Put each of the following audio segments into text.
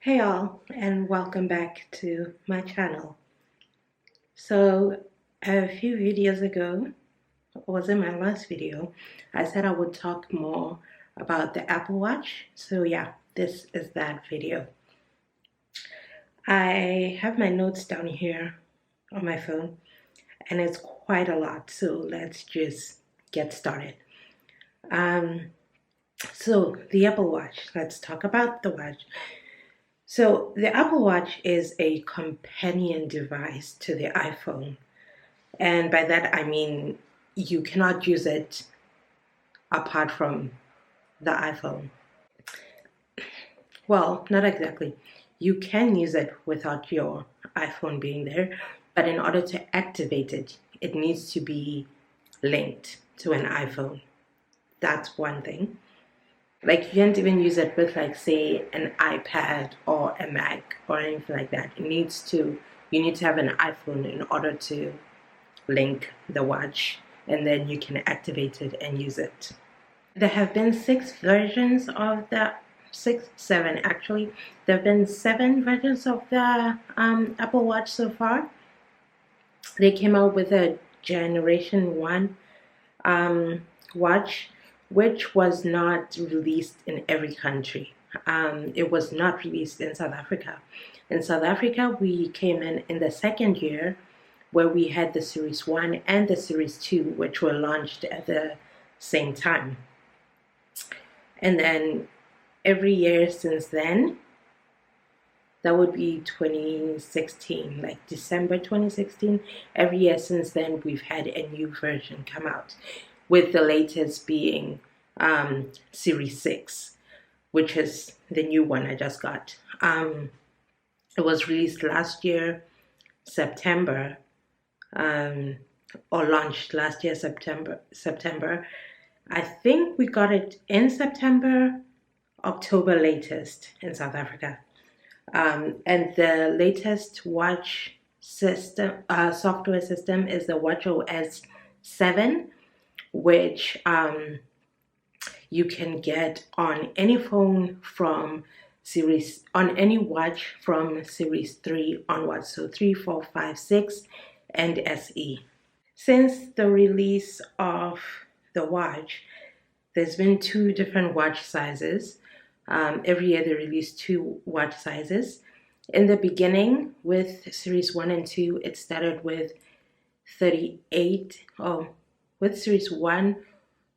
Hey all, and welcome back to my channel. So a few videos ago, was in my last video, I said I would talk more about the Apple Watch. So yeah, this is that video. I have my notes down here on my phone, and it's quite a lot. So let's just get started. So the Apple Watch, let's talk about the watch. So the Apple Watch is a companion device to the iPhone. And by that, I mean you cannot use it apart from the iPhone. Well, not exactly. You can use it without your iPhone being there, but in order to activate it, it needs to be linked to an iPhone. That's one thing. Like you can't even use it with, like, say, an iPad or a Mac or anything like that. You need to have an iPhone in order to link the watch, and then you can activate it and use it. There have been seven actually. There have been 7 versions of the Apple Watch so far. They came out with a Generation 1 watch, which was not released in every country. It was not released in South Africa. In South Africa, we came in the second year, where we had the Series 1 and the Series 2, which were launched at the same time. And then every year since then, that would be 2016, like December 2016, every year since then, we've had a new version come out, with the latest being Series 6, which is the new one I just got. It was released last year, September, or launched last year, September. I think we got it in September, October latest in South Africa. And the latest watch system, software system, is the xoxo 7, which you can get on any phone on any watch from Series 3 onwards, so 3, 4, 5, 6, and SE. Since the release of the watch, there's been 2 different watch sizes. Every year they release 2 watch sizes. In the beginning, with Series 1 and 2, it started with 38. With Series 1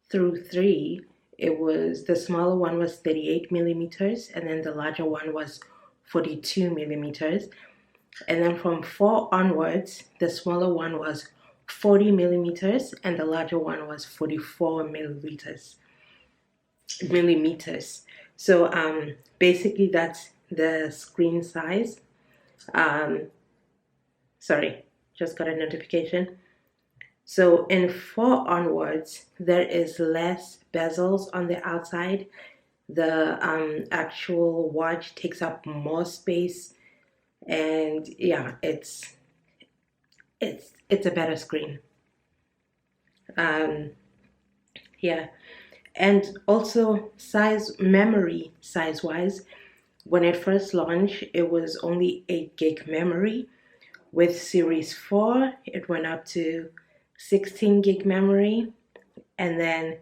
through 3, the smaller one was 38 millimeters, and then the larger one was 42 millimeters. And then from 4 onwards, the smaller one was 40 millimeters, and the larger one was 44 millimeters. So basically that's the screen size. Sorry, just got a notification. So in 4 onwards, there is less bezels on the outside. The actual watch takes up more space, and yeah, it's a better screen. Yeah, and also memory size wise, when it first launched, it was only 8 gig memory. With Series 4, it went up to 16 gig memory, and then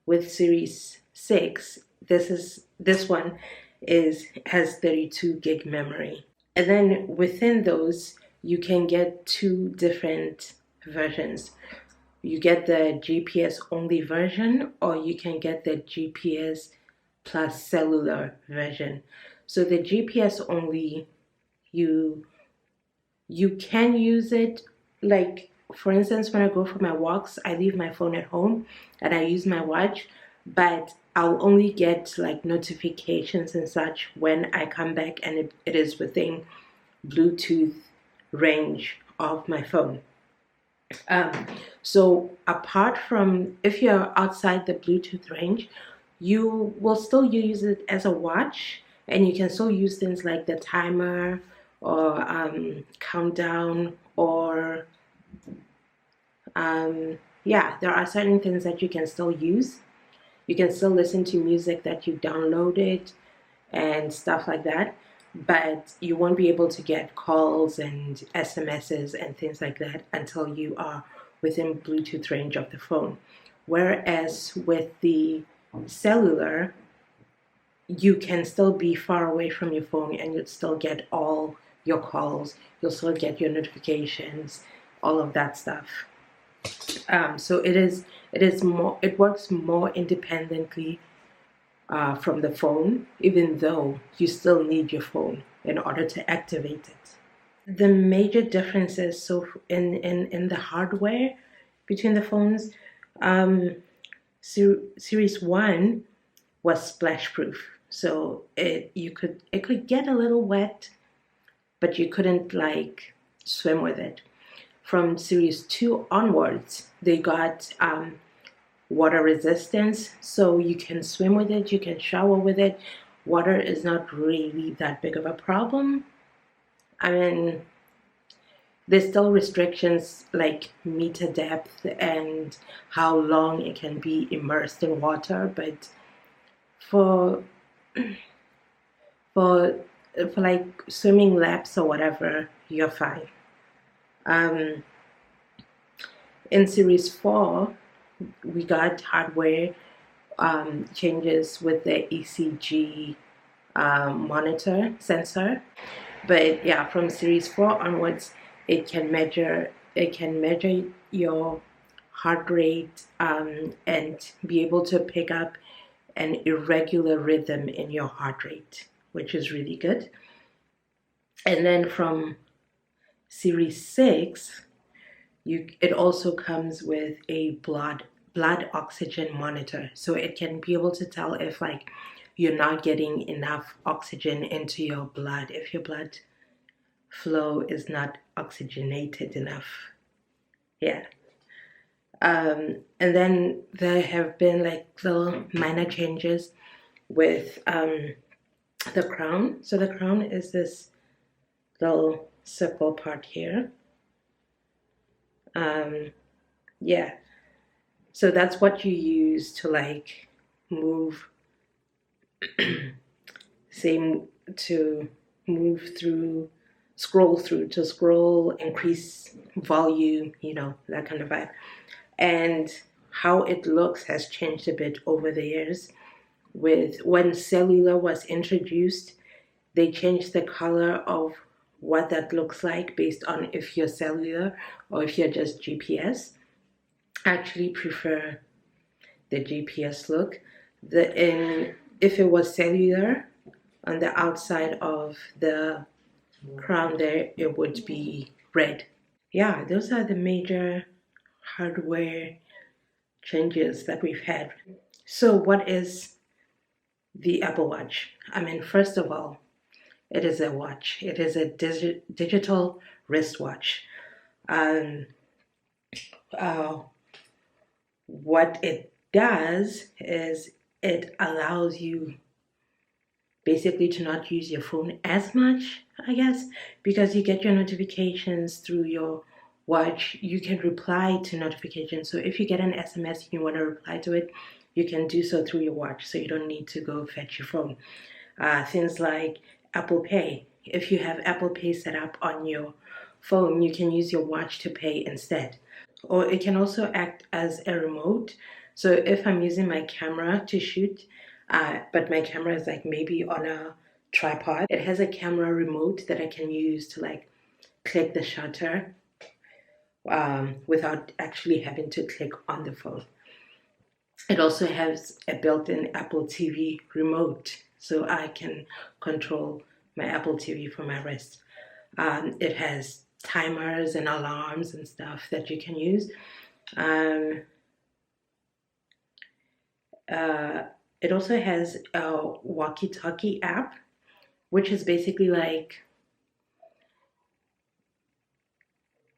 with Series 6, this one has 32 gig memory. And then within those, you can get 2 different versions. You get the GPS only version, or you can get the GPS plus cellular version. So the GPS only, you can use it, like, for instance, when I go for my walks, I leave my phone at home and I use my watch, but I'll only get like notifications and such when I come back and it is within Bluetooth range of my phone. So apart from, if you're outside the Bluetooth range, you will still use it as a watch, and you can still use things like the timer or countdown, or there are certain things that you can still use. You can still listen to music that you downloaded and stuff like that. but you won't be able to get calls and SMSs and things like that until you are within Bluetooth range of the phone. Whereas with the cellular, you can still be far away from your phone and you'd still get all your calls, you'll still get your notifications, all of that stuff. So it works more independently from the phone, even though you still need your phone in order to activate it. The major differences, so in the hardware between the phones, Series 1 was splash proof, so it could get a little wet, but you couldn't like swim with it. From Series 2 onwards, they got water resistance, so you can swim with it, you can shower with it. Water is not really that big of a problem. I mean, there's still restrictions like meter depth and how long it can be immersed in water, but for for like swimming laps or whatever, you're fine. In Series 4, we got hardware changes with the ECG monitor sensor, but yeah, from Series 4 onwards, it can measure your heart rate and be able to pick up an irregular rhythm in your heart rate, which is really good. And then from Series 6, it also comes with a blood oxygen monitor, so it can be able to tell if like you're not getting enough oxygen into your blood, if your blood flow is not oxygenated enough. Yeah. And then there have been like little minor changes with the crown. So the crown is this little circle part here. Yeah, so that's what you use to like move to move through, scroll, increase volume, that kind of vibe. And how it looks has changed a bit over the years. When cellular was introduced, they changed the color of what that looks like based on if you're cellular or if you're just GPS. I actually prefer the GPS look. If it was cellular, on the outside of the crown there, it would be red. Yeah, those are the major hardware changes that we've had. So what is the Apple Watch? I mean, first of all, it is a watch. It is a digital wristwatch. What it does is it allows you basically to not use your phone as much, I guess, because you get your notifications through your watch. You can reply to notifications. So if you get an SMS and you want to reply to it, you can do so through your watch. So you don't need to go fetch your phone. Things like Apple Pay. If you have Apple Pay set up on your phone, you can use your watch to pay instead. Or it can also act as a remote. So if I'm using my camera to shoot, but my camera is like maybe on a tripod, it has a camera remote that I can use to like click the shutter without actually having to click on the phone. It also has a built-in Apple TV remote, so I can control my Apple TV from my wrist. It has timers and alarms and stuff that you can use. It also has a walkie-talkie app, which is basically like,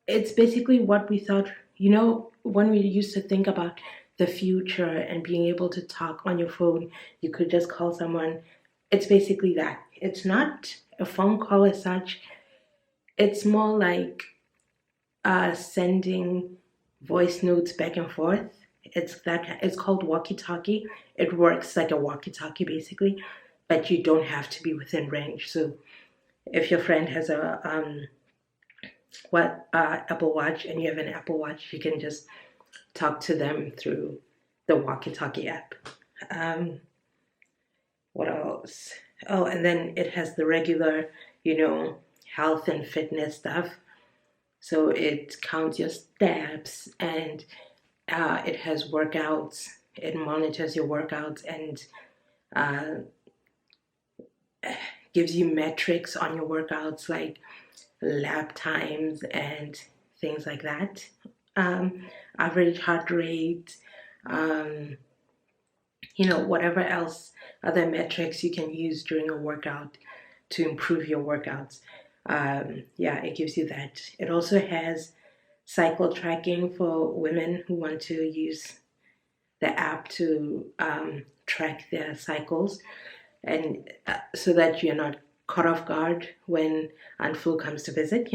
it's basically what we thought, when we used to think about the future and being able to talk on your phone, you could just call someone. It's basically that. It's not a phone call as such. It's more like sending voice notes back and forth. It's called walkie-talkie. It works like a walkie-talkie basically, but you don't have to be within range. So if your friend has a Apple Watch and you have an Apple Watch, you can just talk to them through the walkie-talkie app. What else? Oh, and then it has the regular, health and fitness stuff. So it counts your steps, and it has workouts. It monitors your workouts and uh, gives you metrics on your workouts, like lap times and things like that. Average heart rate, um, whatever else, other metrics you can use during a workout to improve your workouts. Yeah, it gives you that. It also has cycle tracking for women who want to use the app to track their cycles, and so that you're not caught off guard when Aunt Flu comes to visit,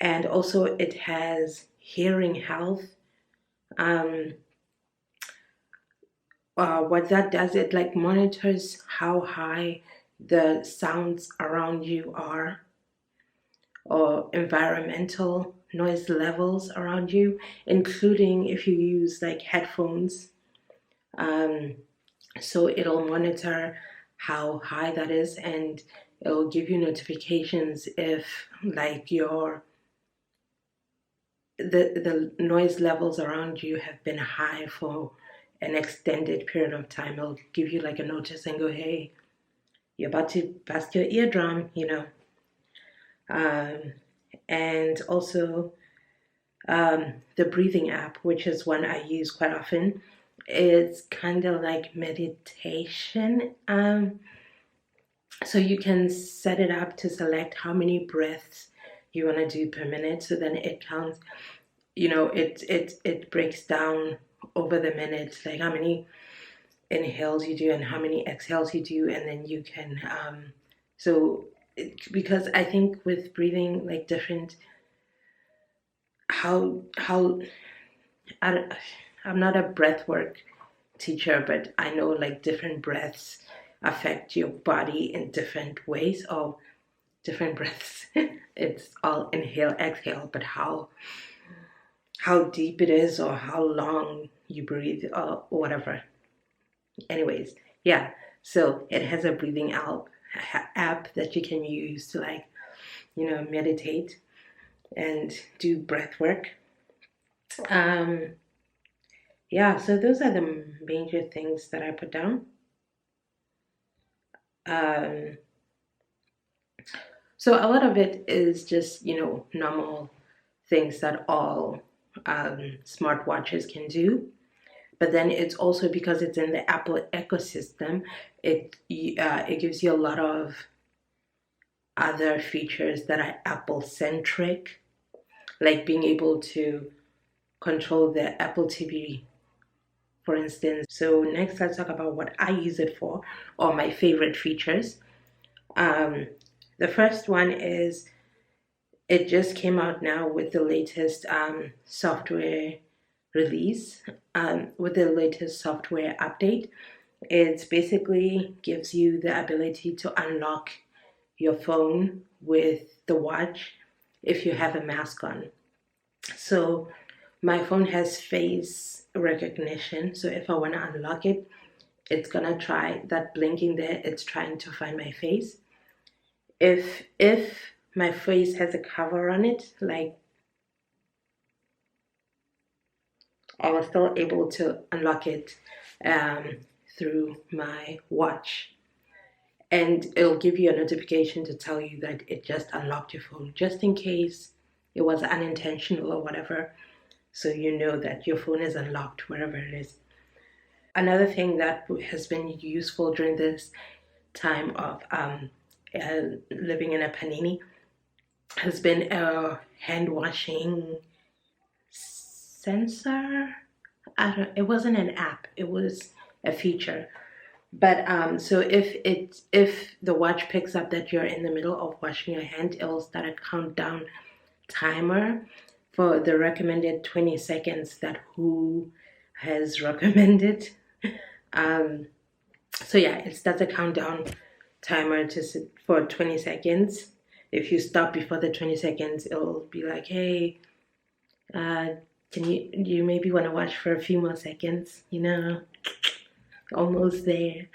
And also it has hearing health. What that does, it like monitors how high the sounds around you are, or environmental noise levels around you, including if you use like headphones. So it'll monitor how high that is, and it'll give you notifications if like the noise levels around you have been high for an extended period of time. It'll give you like a notice and go, hey, you're about to bust your eardrum, And also the breathing app, which is one I use quite often. It's kind of like meditation. So you can set it up to select how many breaths you want to do per minute. So then it counts, it breaks down over the minute, like how many inhales you do and how many exhales you do, and then you can because I think with breathing, like different how I'm not a breath work teacher, but I know like different breaths affect your body in different ways, or different breaths. It's all inhale, exhale, but how deep it is, or how long you breathe, or whatever. Anyways, yeah. So it has a breathing app that you can use to like, meditate and do breath work. Yeah, so those are the major things that I put down. So a lot of it is just, normal things that all smartwatches can do. But then it's also because it's in the Apple ecosystem, it gives you a lot of other features that are Apple centric, like being able to control the Apple TV, for instance. So next, let's talk about what I use it for, or my favorite features. The first one is it just came out now with the latest software release, with the latest software update. It basically gives you the ability to unlock your phone with the watch if you have a mask on. So my phone has face recognition, so if I want to unlock it, it's gonna try that blinking there, it's trying to find my face. If my face has a cover on it, like, I was still able to unlock it through my watch, and it'll give you a notification to tell you that it just unlocked your phone, just in case it was unintentional or whatever, so you know that your phone is unlocked wherever it is. Another thing that has been useful during this time of living in a panini has been a hand washing sensor. It wasn't an app, it was a feature. But so if the watch picks up that you're in the middle of washing your hand, it will start a countdown timer for the recommended 20 seconds that who has recommended. So yeah, it starts a countdown timer for 20 seconds. if you stop before the 20 seconds, it'll be like, hey, can you maybe want to watch for a few more seconds, almost there.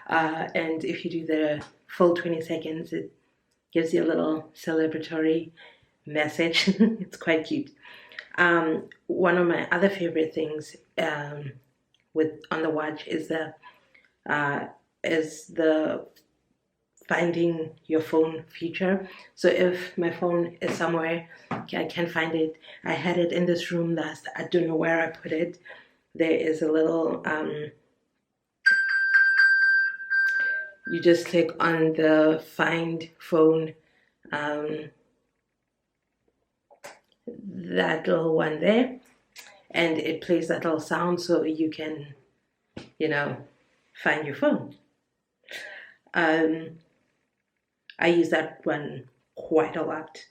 And if you do the full 20 seconds, it gives you a little celebratory message. It's quite cute. One of my other favorite things on the watch is the finding your phone feature. So if my phone is somewhere, I can't find it. I had it in this room last. I don't know where I put it. There is a little. You just click on the find phone. That little one there, and it plays that little sound so you can, find your phone. I use that one quite a lot.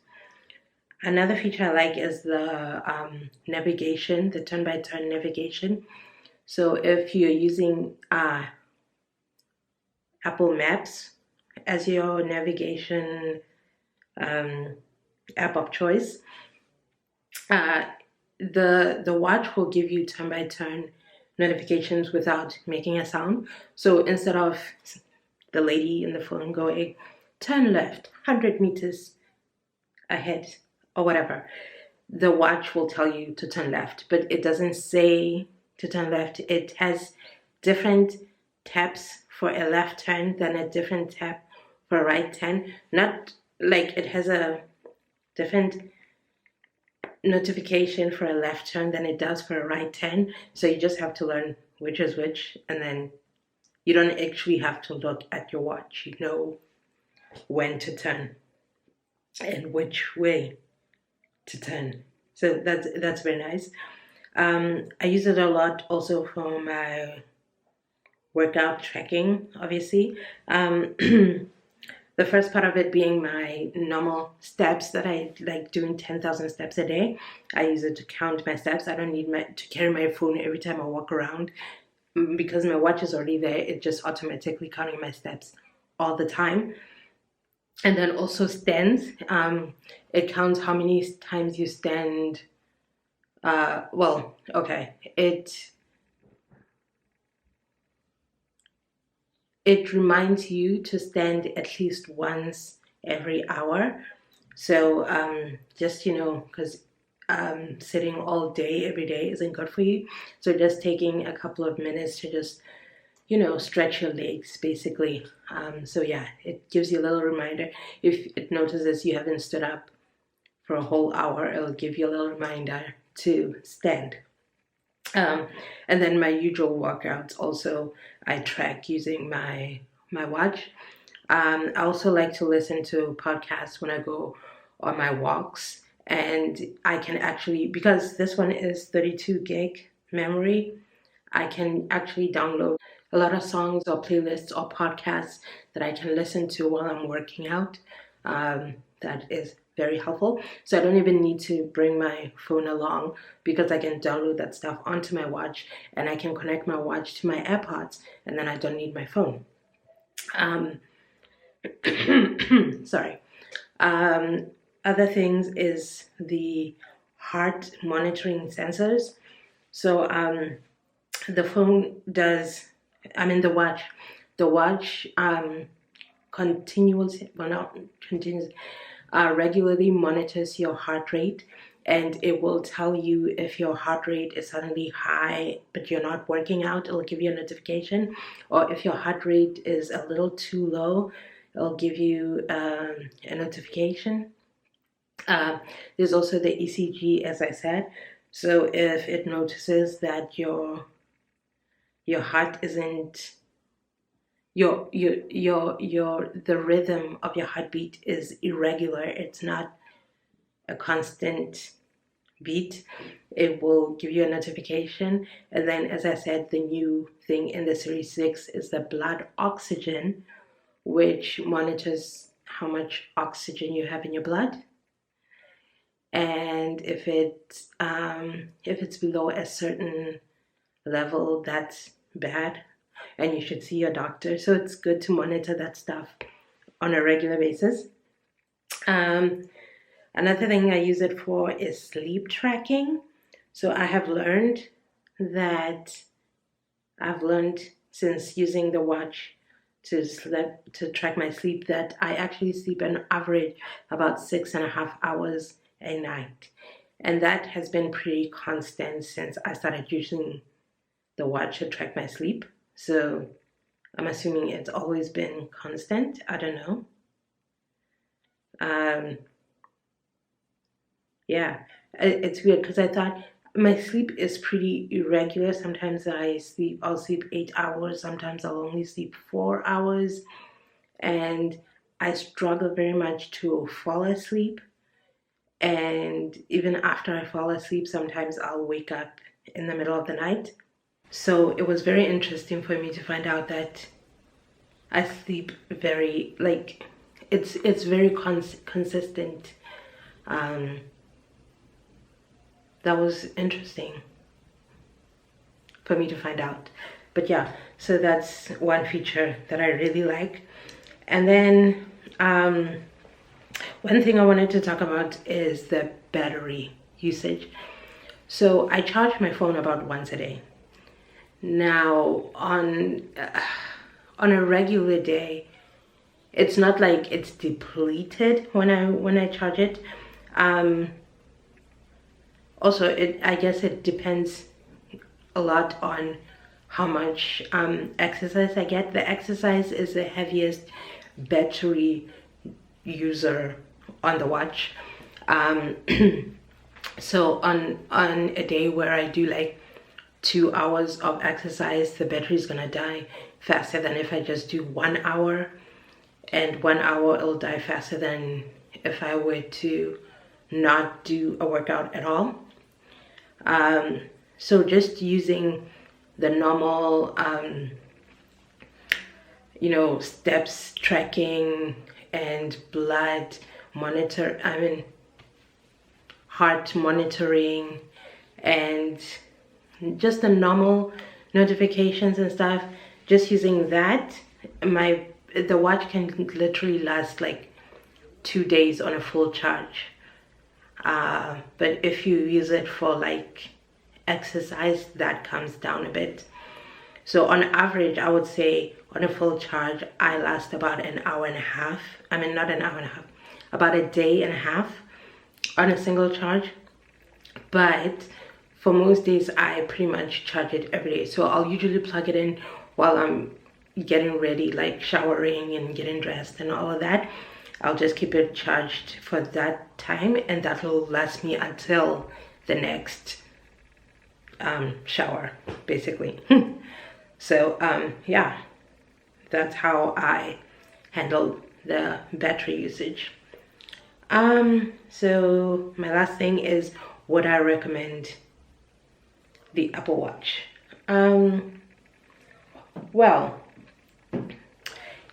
Another feature I like is the navigation, the turn-by-turn navigation. So if you're using Apple Maps as your navigation app of choice, the watch will give you turn-by-turn notifications without making a sound. So instead of the lady in the phone going, turn left 100 meters ahead or whatever, the watch will tell you to turn left, but it doesn't say to turn left. It has different taps for a left turn than a different tap for a right turn. Not like it has a different notification for a left turn than it does for a right turn. So you just have to learn which is which, and then you don't actually have to look at your watch. You know when to turn and which way to turn. So that's very nice. I use it a lot also for my workout tracking, obviously. The first part of it being my normal steps that I like doing 10,000 steps a day. I use it to count my steps. I don't need to carry my phone every time I walk around because my watch is already there. It's just automatically counting my steps all the time. And then also stands. It counts how many times you stand. It reminds you to stand at least once every hour. So just, because sitting all day, every day isn't good for you. So just taking a couple of minutes to just, stretch your legs, basically. So yeah, it gives you a little reminder. If it notices you haven't stood up for a whole hour, it'll give you a little reminder to stand. And then my usual workouts also I track using my watch. I also like to listen to podcasts when I go on my walks, and I can actually, because this one is 32 gig memory, I can actually download a lot of songs or playlists or podcasts that I can listen to while I'm working out. That is very helpful. So I don't even need to bring my phone along because I can download that stuff onto my watch, and I can connect my watch to my AirPods, and then I don't need my phone. Sorry. Other things is the heart monitoring sensors. So the phone does, the watch regularly monitors your heart rate, and it will tell you if your heart rate is suddenly high but you're not working out. It'll give you a notification, or if your heart rate is a little too low, it'll give you a notification. There's also the ECG, as I said. So if it notices that your heart isn't the rhythm of your heartbeat is irregular, it's not a constant beat, it will give you a notification. And then, as I said, the new thing in the Series 6 is the blood oxygen, which monitors how much oxygen you have in your blood. And if it's below a certain level, that's bad, and you should see your doctor. So it's good to monitor that stuff on a regular basis. Um, Another thing I use it for is sleep tracking. So that I've learned since using the watch to track my sleep that I actually sleep an average about 6.5 hours a night. And that has been pretty constant since I started using the watch to track my sleep. So I'm assuming it's always been constant. I don't know. Um, yeah, it's weird because I thought my sleep is pretty irregular. Sometimes I'll sleep 8 hours, sometimes I'll only sleep 4 hours, and I struggle very much to fall asleep. And even after I fall asleep, sometimes I'll wake up in the middle of the night. So it was very interesting for me to find out that I sleep very, like, it's very consistent. Um, that was interesting for me to find out. But yeah, so that's one feature that I really like. And then one thing I wanted to talk about is the battery usage. So I charge my phone about once a day. Now on a regular day, it's not like it's depleted when I charge it. Also, I guess it depends a lot on how much exercise I get. The exercise is the heaviest battery user on the watch. So on a day where I do like 2 hours of exercise, the battery is gonna die faster than if I just do 1 hour, and 1 hour it'll die faster than if I were to not do a workout at all. So just using the normal steps tracking and heart monitoring, and just the normal notifications and stuff, just using that, the watch can literally last like 2 days on a full charge. But if you use it for like exercise, that comes down a bit. So on average, I would say on a full charge, I last about an hour and a half. I mean, not an hour and a half, about a day and a half on a single charge. But for most days, I pretty much charge it every day. So I'll usually plug it in while I'm getting ready, like showering and getting dressed and all of that. I'll just keep it charged for that time, and that will last me until the next shower, basically. So yeah, that's how I handle the battery usage. So my last thing is, would I recommend the Apple Watch? Well,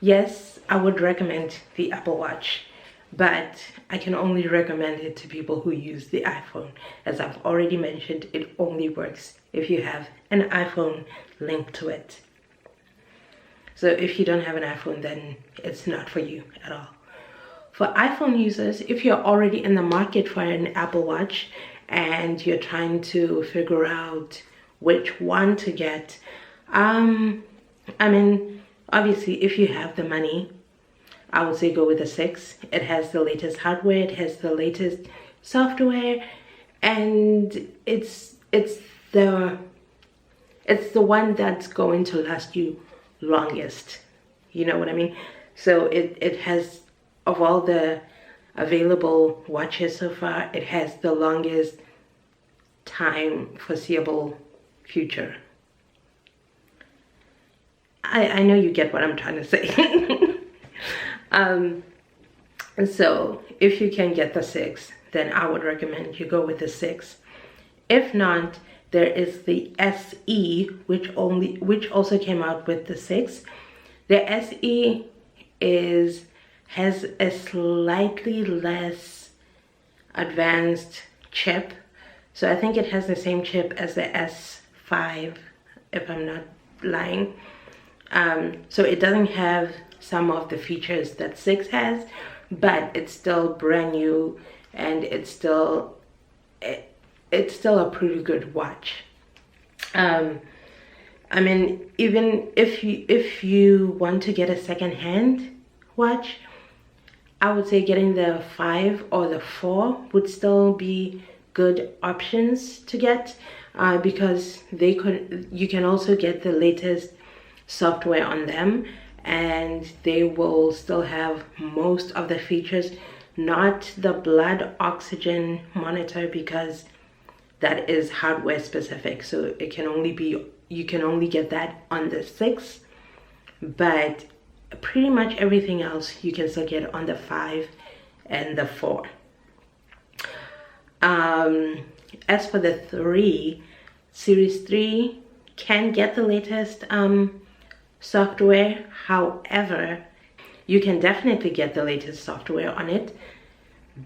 yes, I would recommend the Apple Watch, but I can only recommend it to people who use the iPhone. As I've already mentioned, it only works if you have an iPhone linked to it. So if you don't have an iPhone, then it's not for you at all. For iPhone users, if you're already in the market for an Apple Watch and you're trying to figure out which one to get, I mean, obviously, if you have the money, I would say go with the 6. It has the latest hardware, it has the latest software, and it's the one that's going to last you longest. You know what I mean? So it has, of all the available watches so far, it has the longest time foreseeable future. I know you get what I'm trying to say. So if you can get the 6, then I would recommend you go with the 6. If not, there is the SE, which also came out with the 6. The SE has a slightly less advanced chip. So I think it has the same chip as the S5, if I'm not lying. So it doesn't have some of the features that 6 has, but it's still brand new, and it's still a pretty good watch. I mean, even if you want to get a second-hand watch, I would say getting the 5 or the 4 would still be good options to get, because you can also get the latest software on them, and they will still have most of the features, not the blood oxygen monitor, because that is hardware specific, so it can only be, you can only get that on the 6, but pretty much everything else you can still get on the 5 and the 4. As for the 3, series 3 can get the latest software. However, you can definitely get the latest software on it,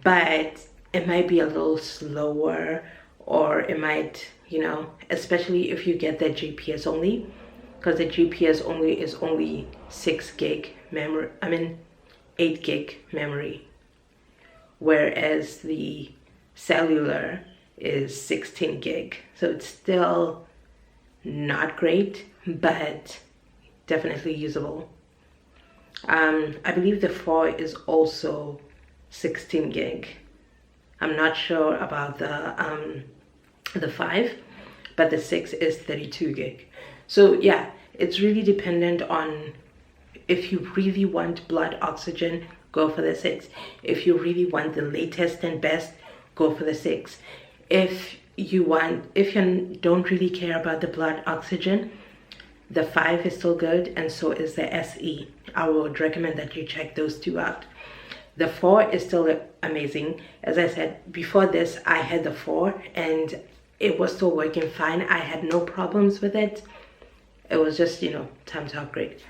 but it might be a little slower, or it might, you know, especially if you get the GPS only, because the GPS only is only 6 gig memory, I mean 8 gig memory, whereas the cellular is 16 gig. So it's still not great, but definitely usable. I believe the 4 is also 16 gig. I'm not sure about the 5, but the 6 is 32 gig. So yeah, it's really dependent on, if you really want blood oxygen, go for the 6. If you really want the latest and best, go for the 6. If you don't really care about the blood oxygen, the 5 is still good, and so is the SE. I would recommend that you check those two out. The 4 is still amazing. As I said, before this, I had the 4 and it was still working fine. I had no problems with it. It was just, you know, time to upgrade.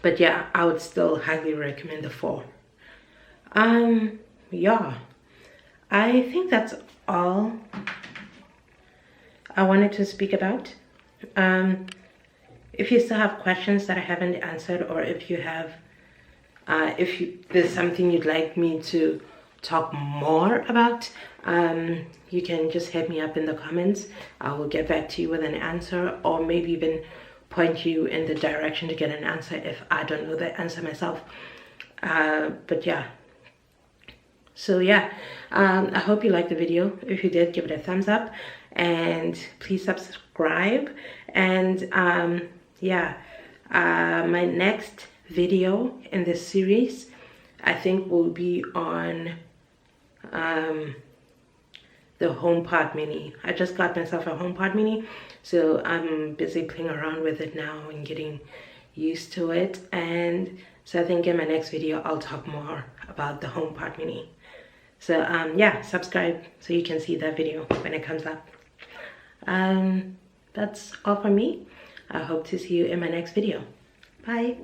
But yeah, I would still highly recommend the 4. Yeah, I think that's all I wanted to speak about. If you still have questions that I haven't answered, or if you have, there's something you'd like me to talk more about, you can just hit me up in the comments. I will get back to you with an answer, or maybe even point you in the direction to get an answer if I don't know the answer myself. But yeah, so yeah, I hope you liked the video. If you did, give it a thumbs up, and please subscribe. And yeah, my next video in this series, I think, will be on the HomePod Mini. I just got myself a HomePod Mini, so I'm busy playing around with it now and getting used to it. And so I think in my next video I'll talk more about the HomePod Mini. So yeah, subscribe so you can see that video when it comes up. That's all from me. I hope to see you in my next video. Bye.